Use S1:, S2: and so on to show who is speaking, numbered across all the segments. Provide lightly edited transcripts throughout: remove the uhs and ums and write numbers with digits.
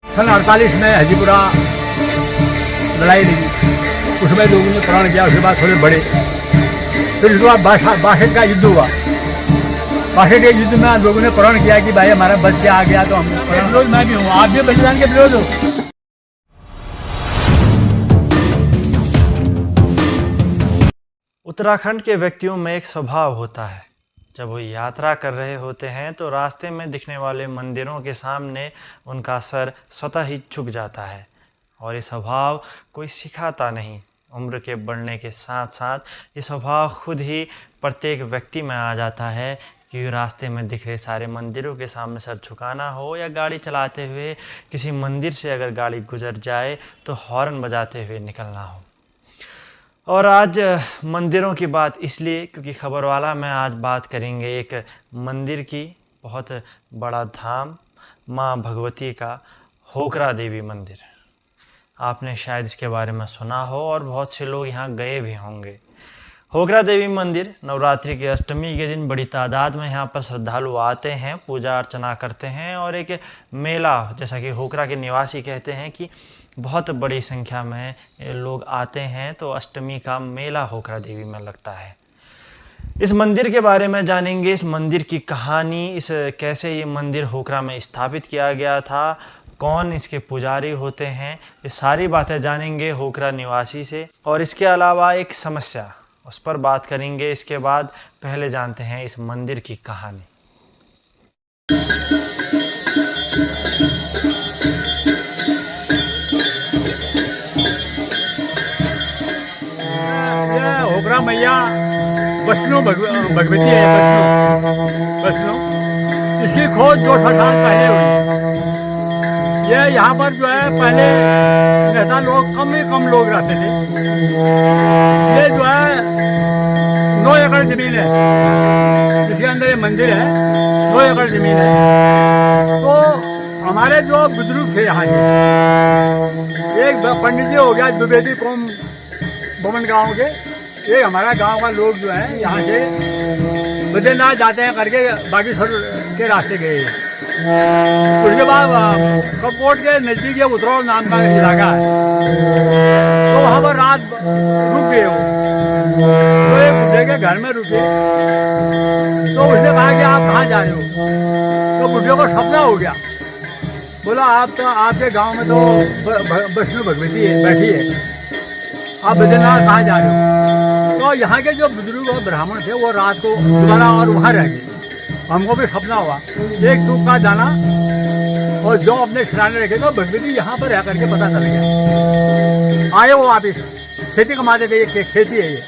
S1: सन 48 में हजीपुरा लड़ाई लगी, उसमें लोगों ने प्राण किया। उसके बाद थोड़े बड़े, फिर उसके बाद 62 का युद्ध हुआ। 62 के युद्ध में लोगों ने प्रण किया कि भाई हमारा बच के आ गया तो हम विरोध मैं भी हूँ, आप भी बलिदान के विरोध हो।
S2: उत्तराखंड के व्यक्तियों में एक स्वभाव होता है, जब वो यात्रा कर रहे होते हैं तो रास्ते में दिखने वाले मंदिरों के सामने उनका सर स्वतः ही झुक जाता है। और ये स्वभाव कोई सिखाता नहीं, उम्र के बढ़ने के साथ साथ ये स्वभाव खुद ही प्रत्येक व्यक्ति में आ जाता है कि रास्ते में दिख रहे सारे मंदिरों के सामने सर झुकाना हो, या गाड़ी चलाते हुए किसी मंदिर से अगर गाड़ी गुजर जाए तो हॉर्न बजाते हुए निकलना हो। और आज मंदिरों की बात इसलिए क्योंकि खबरवाला में आज बात करेंगे एक मंदिर की, बहुत बड़ा धाम माँ भगवती का होकरा देवी मंदिर। आपने शायद इसके बारे में सुना हो और बहुत से लोग यहाँ गए भी होंगे। होकरा देवी मंदिर नवरात्रि की अष्टमी के दिन बड़ी तादाद में यहाँ पर श्रद्धालु आते हैं, पूजा अर्चना करते हैं। और एक मेला, जैसा कि होकरा के निवासी कहते हैं कि बहुत बड़ी संख्या में लोग आते हैं, तो अष्टमी का मेला होकरा देवी में लगता है। इस मंदिर के बारे में जानेंगे, इस मंदिर की कहानी, इस कैसे ये मंदिर होकरा में स्थापित किया गया था, कौन इसके पुजारी होते हैं, ये सारी बातें जानेंगे होकरा निवासी से। और इसके अलावा एक समस्या, उस पर बात करेंगे। इसके बाद पहले जानते हैं इस मंदिर की कहानी।
S1: होकरा मैया वैष्णो भगवती है, वैष्णो। इसकी खोज 200 साल पहले हुई। ये यहाँ पर जो है पहले नेता लोग कम लोग रहते थे। ये जो है 9 एकड़ जमीन है, इसके अंदर ये मंदिर है, 9 एकड़ जमीन है। तो हमारे जो बुजुर्ग थे यहाँ के, एक पंडित जी हो गया द्विवेदी कौम भवन गांव के, ये हमारा गांव का लोग जो है यहाँ से बद्रीनाथ जाते हैं करके बागेश्वर के रास्ते गए। उसके बाद कपकोट के नजदीक ये उतरौल नाम का इलाका है, तो वहाँ पर रात रुक गए वो। तो एक बुढ़े के घर में रुके, तो उसने कहा कि आप कहाँ जा रहे हो? तो बुढ़े को सपना हो गया, बोला आप तो आपके गांव में तो वैष्णो भगवती है बैठी है, आप बद्रीनाथ कहाँ जा रहे हो? तो यहाँ के जो बुजुर्ग और ब्राह्मण थे वो रात को दोबारा और वहाँ रह गए। हमको भी सपना हुआ, एक दूर का जाना और जो अपने सिराने रखे तो भगवती यहाँ पर रह करके पता चल गया। आए वो वापिस, खेती कमाते थे, ये खेती है, ये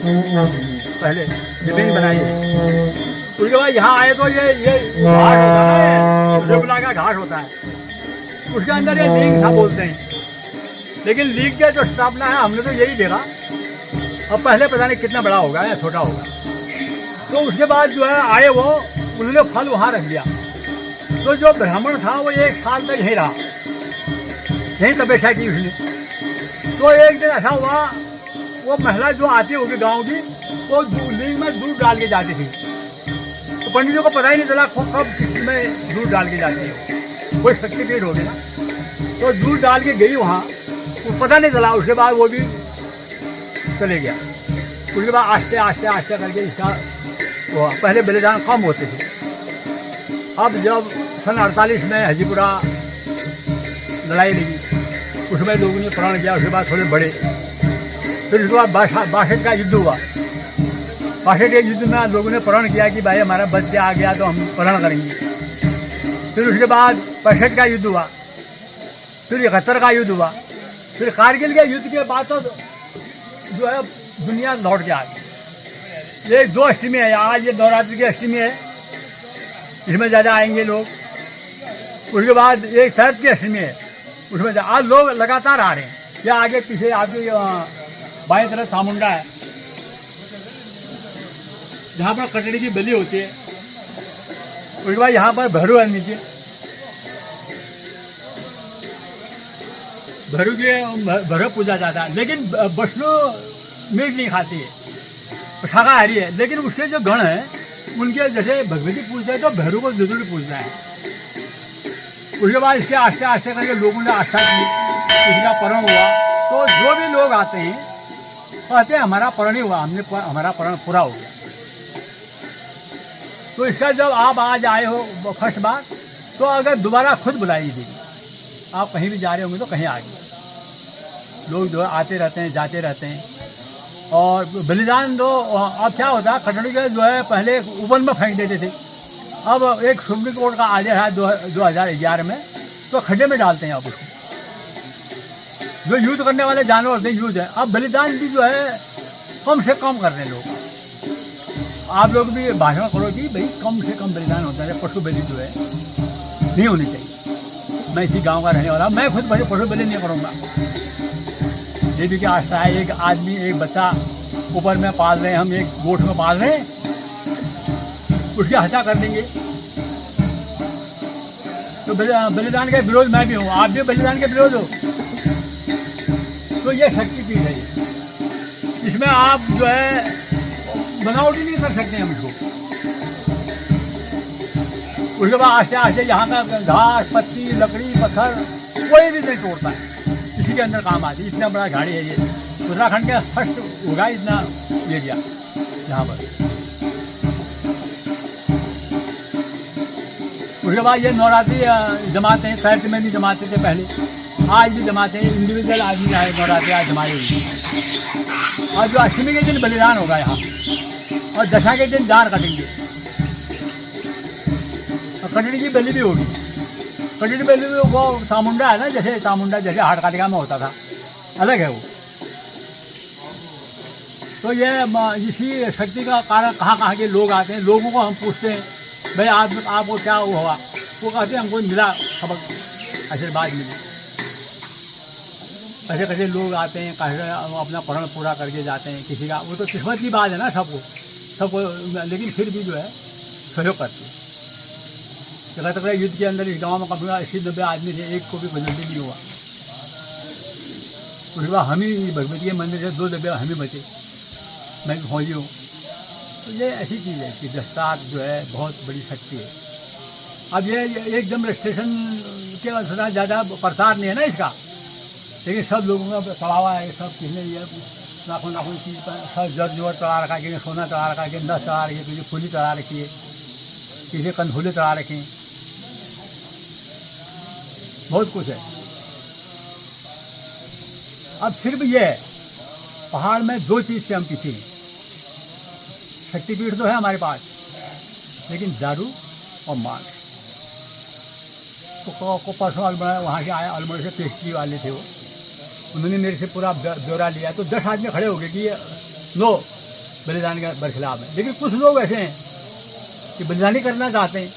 S1: पहले जमीन बनाई है। उसके बाद यहाँ आए तो ये घाट होता है, रेगुला का घाट होता है, उसके अंदर ये लिंग था बोलते हैं। लेकिन लीग का जो स्थापना है हमने तो यही देखा, अब पहले पता नहीं कितना बड़ा होगा या छोटा होगा। तो उसके बाद जो है आए वो, उन्होंने फल वहाँ रख दिया। तो जो ब्राह्मण था वो 1 साल तक यहीं रहा, यहीं तपस्या की उसने। तो एक दिन ऐसा हुआ, वो महिला जो आती होगी गाँव की, वो लीग में दूध डाल के जाती थी। तो पंडित जी को पता ही नहीं चला कब किस में दूध डाल के जाती है, कोई शक्तिपीठ होगी ना। तो दूध डाल के गई वहाँ, वो पता नहीं चला। उसके बाद वो भी चले गया। उसके बाद आस्ते आस्ते आस्ते करके इसका वो पहले बलिदान कम होते थे। अब जब सन 48 में हजीपुरा लड़ाई लगी, उसमें लोगों ने प्राण किया। उसके बाद थोड़े बड़े, फिर उसके बाद 62 का युद्ध हुआ। 62 के युद्ध में लोगों ने प्रण किया कि भाई हमारा बच के आ गया तो हम प्रण करेंगे। फिर उसके बाद 65 का युद्ध हुआ, फिर 71 का युद्ध हुआ, फिर कारगिल के युद्ध के बाद तो जो है दुनिया लौट के आ गई। ये 2 अष्टमी है, आज ये नवरात्रि की अष्टमी है, इसमें ज़्यादा आएंगे लोग। उसके बाद एक शरद की अष्टमी है, उसमें आज लोग लगातार आ रहे हैं। या आगे पीछे आपकी बाएं तरफ चामुंडा है, जहाँ पर कटड़ी की बलि होती है। उसके बाद यहाँ पर भैरू है, नीचे भैरव पूजा जाता है। लेकिन वैष्णो मीट नहीं खाती है, शाकाहारी है। लेकिन उसके जो गण हैं उनके जैसे भगवती पूजते हैं तो भैरू को जरूर पूजना है। उसके बाद इसके आस्ते आस्ते करके लोगों ने आस्था की, इसका परण हुआ। तो जो भी लोग आते हैं कहते हैं हमारा परण ही हुआ, हमारा परण पूरा हो गया। तो इसका जब आप आज आए हो फर्स्ट बार, तो अगर दोबारा खुद बुलाई देगी, आप कहीं भी जा रहे होंगे तो कहीं आगे लोग जो आते रहते हैं जाते रहते हैं। और बलिदान तो अब क्या होता है, कटड़ी के जो है पहले ऊपर में फेंक देते थे, अब एक सुप्रीम कोर्ट का आदेश है 2011 में, तो खड्डे में डालते हैं अब उसको। जो यूज करने वाले जानवर होते हैं यूज है, अब बलिदान भी जो है कम से कम कर रहे हैं लोग। आप लोग भी भाषण करो कि भाई कम से कम बलिदान होता है, पशु बलि जो है नहीं होनी चाहिए। मैं इसी गांव का रहने वाला, मैं खुद पशु बलि नहीं करूँगा। देवी की आस्था है, एक आदमी एक बच्चा ऊपर में पाल रहे हैं, हम एक गोठ में पाल रहे हैं, उसकी हत्या कर देंगे। तो बलिदान के विरोध मैं भी हूँ, आप भी बलिदान के विरोध हो। तो ये शक्तिपीठ है, इसमें आप जो है बनावटी नहीं कर सकते हम इसको। उसके बाद आस्ते आस्ते यहाँ का घास पत्ती लकड़ी पत्थर कोई भी नहीं तोड़ता है, इसी के अंदर काम आती है। इतना बड़ा झाड़ी है ये, उत्तराखंड के फर्स्ट होगा इतना एरिया यहाँ पर। उसके बाद ये नवरात्रि जमाते हैं, शहर में भी जमाते थे पहले, आज भी जमाते हैं। इंडिविजुअल आदमी आए नवरात्रि आज जमाए हुई। और जो अष्टमी के दिन बलिदान होगा यहाँ, और दशा के दिन दान कटेंगे, और कटड़ी की बलि भी होगी। कटड़ी बलि भी वो चामुंडा है ना, जैसे चामुंडा जैसे हाटकालिका में होता था, अलग है वो। तो ये इसी शक्ति का कारण कहाँ के लोग आते हैं, लोगों को हम पूछते हैं भाई आपको क्या हुआ, वो कहते हैं हमको मिला सबक, आशीर्वाद मिले। ऐसे कैसे लोग आते हैं, कैसे अपना परण पूरा करके जाते हैं। किसी का वो तो किस्मत की बात है ना, सबको, लेकिन फिर भी जो है सहयोग करते हैं। जगह तक युद्ध के अंदर इस गाँव में कभी 80-90 आदमी थे, एक को भी कोई जल्दी नहीं हुआ। उसके बाद हम ही भगवती के मंदिर से 2 डब्बे हम ही बचे, मैं फौजी हूँ। तो ये ऐसी चीज़ है कि दस्तार जो है बहुत बड़ी शक्ति है। अब ये एकदम रजिस्ट्रेशन के अनुसार ज़्यादा प्रसार नहीं है ना इसका, लेकिन सब लोगों का चढ़ावा है, सब किसने ये नाखून चीज़ पर सब जर चढ़ा रखा है, किसी सोना चढ़ा रखा है, किसी नस चढ़ा रखी है, किसी फूली चढ़ा रखी है, किसी कनफूले चढ़ा रखे हैं, बहुत कुछ है। अब सिर्फ ये है, पहाड़ में 2 चीज़ से हम पीछे हैं। शक्तिपीठ तो है हमारे पास, लेकिन दारू और मांस। तो परसों अल्मोड़ा वहाँ से आया, अल्मोड़ा से पेस्ट्री वाले थे वो, उन्होंने मेरे से पूरा ब्यौरा लिया। तो 10 आदमी खड़े हो गए कि ये लो बलिदान के बरखिलाफ है। लेकिन कुछ लोग ऐसे हैं कि बलिदानी करना चाहते हैं।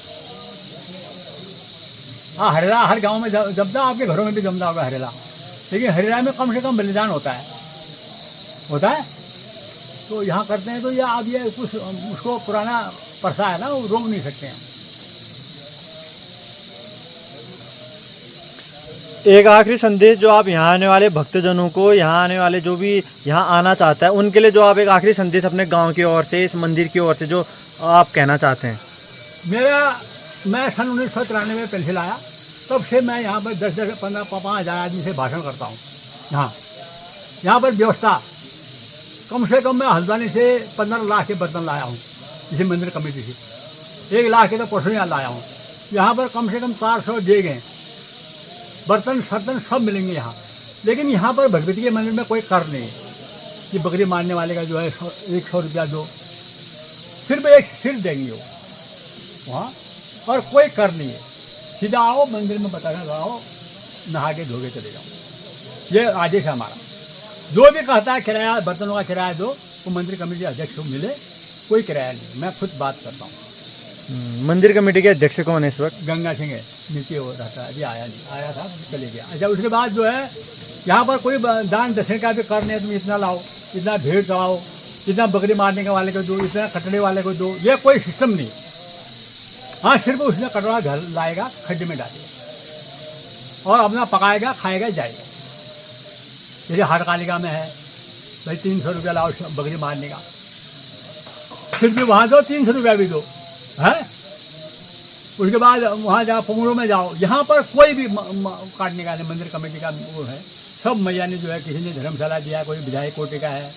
S1: हाँ, हरेला हर गांव में जमता, आपके घरों में भी जमता होगा हरेला, लेकिन हरेला में कम से कम बलिदान होता है। तो यहाँ करते हैं। तो ये अब ये कुछ उसको पुराना प्रथा है ना, वो रोक नहीं सकते हैं।
S2: एक आखिरी संदेश जो आप यहाँ आने वाले भक्तजनों को, यहाँ आने वाले जो भी यहाँ आना चाहता है, उनके लिए जो आप एक आखिरी संदेश अपने गांव की ओर से, इस मंदिर की ओर से जो आप कहना चाहते हैं।
S1: मैं सन 1993 में पेंसिल आया, तब से मैं यहाँ पर 10-10, 15, 5,000 आदमी से भाषण करता हूँ। यहाँ पर व्यवस्था कम से कम मैं हल्द्वानी से 15 लाख के बर्तन लाया हूँ, इसी मंदिर कमेटी से 1 लाख के तो परसों यहाँ लाया हूँ। यहाँ पर कम से कम 400 देग हैं, बर्तन सर्तन सब मिलेंगे यहाँ। लेकिन यहाँ पर भगवती के मंदिर में कोई कर नहीं है कि बकरी मारने वाले का जो है 100 रुपया दो, सिर्फ एक सिर देंगे वो वहाँ, और कोई कर नहीं है। सीधा आओ मंदिर में बताना लगाओ, नहा के धो के चले जाओ, ये आदेश है हमारा। जो भी कहता है किराया, बर्तनों का किराया दो, वो मंदिर कमेटी अध्यक्ष को मिले, कोई किराया नहीं, मैं खुद बात करता हूँ।
S2: मंदिर कमेटी के अध्यक्ष कौन है इस वक्त?
S1: गंगा सिंह है, नीचे हो रहता है, अभी आया नहीं, आया था चले गया। अच्छा, उसके बाद जो है यहाँ पर कोई दान दक्षिण का भी कर नहीं है, तुम इतना लाओ, इतना भेड़ चढ़ाओ, इतना बकरी मारने के वाले को दो, इतना कटड़े वाले को दो, ये कोई सिस्टम नहीं। हाँ, सिर्फ उसने कटोरा घर लाएगा, खड्डे में डालेगा और अपना पकाएगा, खाएगा, जाएगा। जैसे हाटकालिका में है भाई 300 रुपया लाओ बकरी मारने का, फिर भी वहाँ दो 300 रुपया भी दो है। उसके बाद वहाँ जाओ पुंगड़ों में जाओ, यहाँ पर कोई भी काटने का नहीं, मंदिर कमेटी का वो है। सब मैया ने जो है, किसी ने धर्मशाला दिया, कोई विधायक कोटे का है,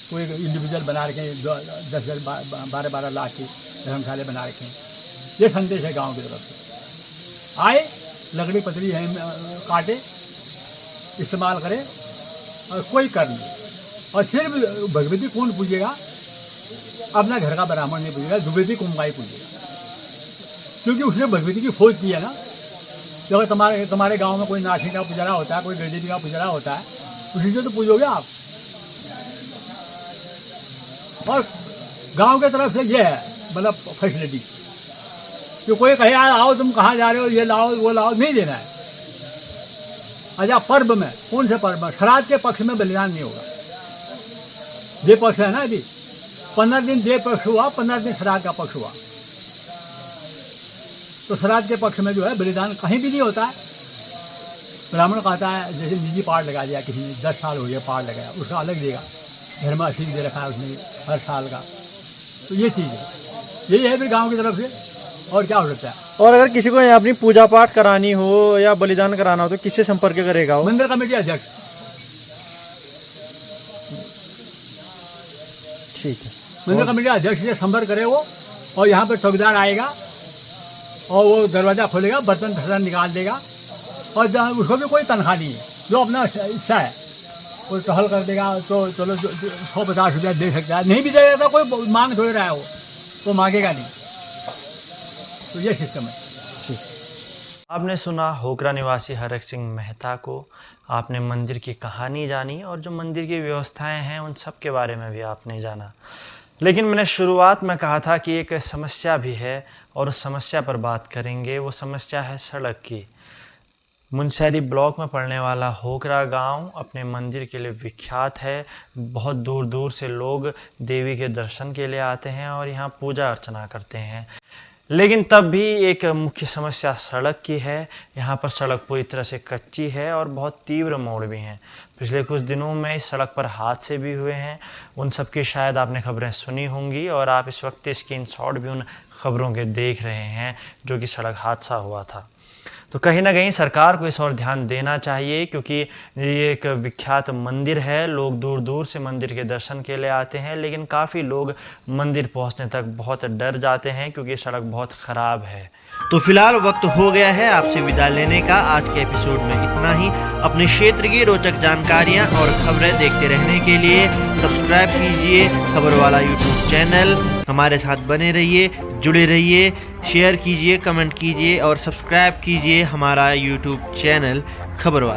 S1: कोई इंडिविजुअल बना रखे 10-10 12-12 लाख के धर्मशाले बना रखे हैं। ये संदेश है गांव की तरफ से। आए लकड़ी पतली है, काटे, इस्तेमाल करे और कोई कर नहीं। और सिर्फ भगवती कौन पूजेगा? अपना घर का ब्राह्मण नहीं पूजेगा, भगवती कुंभाई पूजेगा, क्योंकि उसने भगवती की खोज की है ना। तो अगर तुम्हारे गांव में कोई नासिक का पुजारा होता है, कोई गणदेवी का पुजारा होता है, उसी से तो पूजोगे आप। और गांव के तरफ से ये है मतलब फैसिलिटी कि कोई कहे यार आओ तुम कहाँ जा रहे हो, ये लाओ वो लाओ, नहीं देना है। अच्छा पर्व में कौन से पर्व में? श्राद्ध के पक्ष में बलिदान नहीं होगा। देव पक्ष है ना, अभी 15 दिन देव पक्ष हुआ, 15 दिन श्राद्ध का पक्ष हुआ। तो श्राद्ध के पक्ष में जो है बलिदान कहीं भी नहीं होता है। ब्राह्मण कहता है जैसे निजी पाठ लगा दिया किसी ने, 10 साल हो गया पाठ लगाया, उसका अलग देगा, घर में असीम दे रखा है उसने हर साल का। तो ये चीज़ है, यही है फिर गांव की तरफ से, और क्या हो सकता है।
S2: और अगर किसी को अपनी पूजा पाठ करानी हो या बलिदान कराना हो तो किससे संपर्क करेगा वो?
S1: मंदिर कमेटी अध्यक्ष।
S2: ठीक है,
S1: मंदिर कमेटी अध्यक्ष से संपर्क करे वो, और यहाँ पर चौकीदार आएगा और वो दरवाज़ा खोलेगा, बर्तन ठर्तन निकाल देगा, और उसको भी कोई तनख्वाह नहीं है, जो अपना हिस्सा है वो टहल कर देगा। तो चलो 150 रुपया दे सकता है, नहीं भी देगा तो कोई मांग थोड़ी रहा है, वो मांगेगा नहीं। तो ये सिस्टम है।
S2: ठीक। आपने सुना होकरा निवासी हरक सिंह मेहता को, आपने मंदिर की कहानी जानी और जो मंदिर की व्यवस्थाएं हैं उन सब के बारे में भी आपने जाना। लेकिन मैंने शुरुआत में कहा था कि एक समस्या भी है और उस समस्या पर बात करेंगे। वो समस्या है सड़क की। मुनस्यारी ब्लॉक में पड़ने वाला होकरा गांव अपने मंदिर के लिए विख्यात है। बहुत दूर दूर से लोग देवी के दर्शन के लिए आते हैं और यहाँ पूजा अर्चना करते हैं। लेकिन तब भी एक मुख्य समस्या सड़क की है। यहाँ पर सड़क पूरी तरह से कच्ची है और बहुत तीव्र मोड़ भी हैं। पिछले कुछ दिनों में इस सड़क पर हादसे भी हुए हैं, उन सब की शायद आपने खबरें सुनी होंगी और आप इस वक्त स्क्रीनशॉट भी उन खबरों के देख रहे हैं जो कि सड़क हादसा हुआ था। तो कहीं ना कहीं सरकार को इस और ध्यान देना चाहिए, क्योंकि ये एक विख्यात मंदिर है। लोग दूर दूर से मंदिर के दर्शन के लिए आते हैं, लेकिन काफ़ी लोग मंदिर पहुंचने तक बहुत डर जाते हैं क्योंकि सड़क बहुत ख़राब है। तो फिलहाल वक्त हो गया है आपसे विदा लेने का। आज के एपिसोड में इतना ही। अपने क्षेत्र की रोचक जानकारियां और खबरें देखते रहने के लिए सब्सक्राइब कीजिए खबर वाला यूट्यूब चैनल। हमारे साथ बने रहिए, जुड़े रहिए, शेयर कीजिए, कमेंट कीजिए और सब्सक्राइब कीजिए हमारा यूट्यूब चैनल खबर वाला।